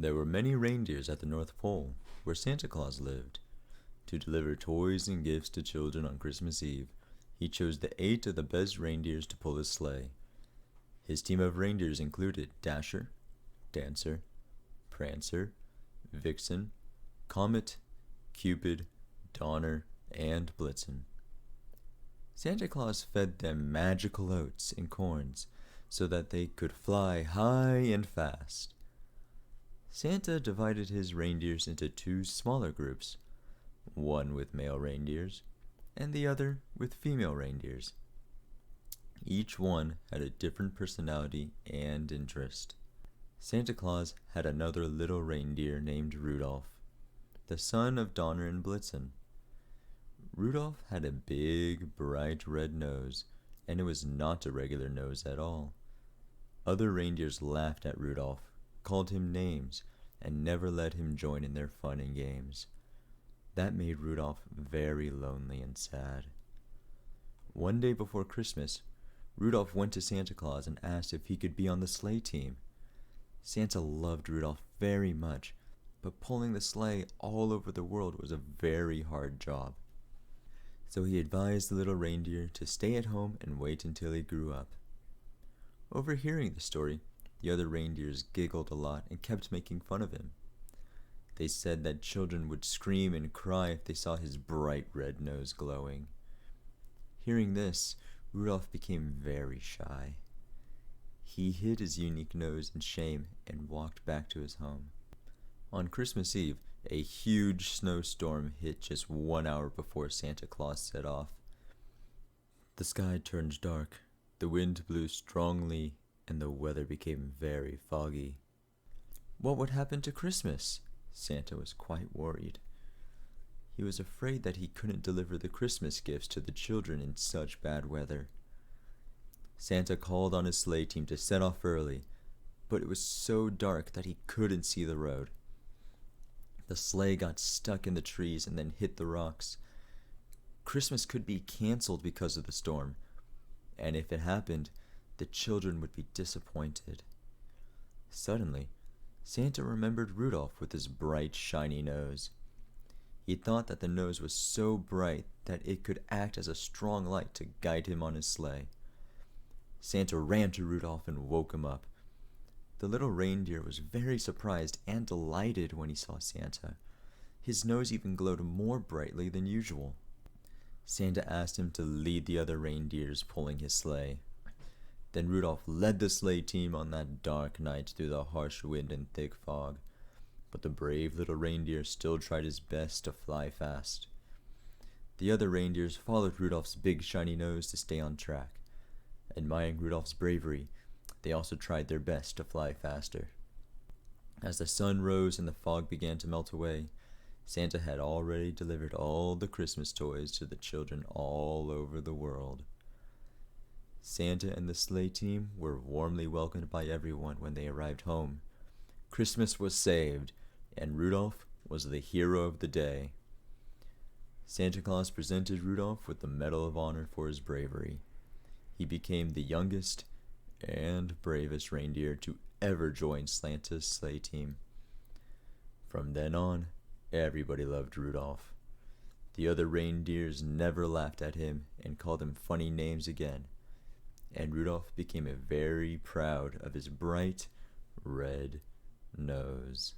There were many reindeers at the North Pole, where Santa Claus lived. To deliver toys and gifts to children on Christmas Eve, he chose the 8 of the best reindeers to pull his sleigh. His team of reindeers included Dasher, Dancer, Prancer, Vixen, Comet, Cupid, Donner, and Blitzen. Santa Claus fed them magical oats and corns so that they could fly high and fast. Santa divided his reindeers into 2 smaller groups, one with male reindeers and the other with female reindeers. Each one had a different personality and interest. Santa Claus had another little reindeer named Rudolph, the son of Donner and Blitzen. Rudolph had a big, bright red nose, and it was not a regular nose at all. Other reindeers laughed at Rudolph, called him names, and never let him join in their fun and games. That made Rudolph very lonely and sad. One day before Christmas, Rudolph went to Santa Claus and asked if he could be on the sleigh team. Santa loved Rudolph very much, but pulling the sleigh all over the world was a very hard job. So he advised the little reindeer to stay at home and wait until he grew up. Overhearing the story, the other reindeers giggled a lot and kept making fun of him. They said that children would scream and cry if they saw his bright red nose glowing. Hearing this, Rudolph became very shy. He hid his unique nose in shame and walked back to his home. On Christmas Eve, a huge snowstorm hit just 1 hour before Santa Claus set off. The sky turned dark, the wind blew strongly, and the weather became very foggy. What would happen to Christmas? Santa was quite worried. He was afraid that he couldn't deliver the Christmas gifts to the children in such bad weather. Santa called on his sleigh team to set off early, but it was so dark that he couldn't see the road. The sleigh got stuck in the trees and then hit the rocks. Christmas could be canceled because of the storm, and if it happened, the children would be disappointed. Suddenly, Santa remembered Rudolph with his bright, shiny nose. He thought that the nose was so bright that it could act as a strong light to guide him on his sleigh. Santa ran to Rudolph and woke him up. The little reindeer was very surprised and delighted when he saw Santa. His nose even glowed more brightly than usual. Santa asked him to lead the other reindeers pulling his sleigh. Then Rudolph led the sleigh team on that dark night through the harsh wind and thick fog. But the brave little reindeer still tried his best to fly fast. The other reindeers followed Rudolph's big shiny nose to stay on track. Admiring Rudolph's bravery, they also tried their best to fly faster. As the sun rose and the fog began to melt away, Santa had already delivered all the Christmas toys to the children all over the world. Santa and the sleigh team were warmly welcomed by everyone when they arrived home. Christmas was saved, and Rudolph was the hero of the day. Santa Claus presented Rudolph with the Medal of Honor for his bravery. He became the youngest and bravest reindeer to ever join Santa's sleigh team. From then on, everybody loved Rudolph. The other reindeers never laughed at him and called him funny names again, and Rudolph became very proud of his bright red nose.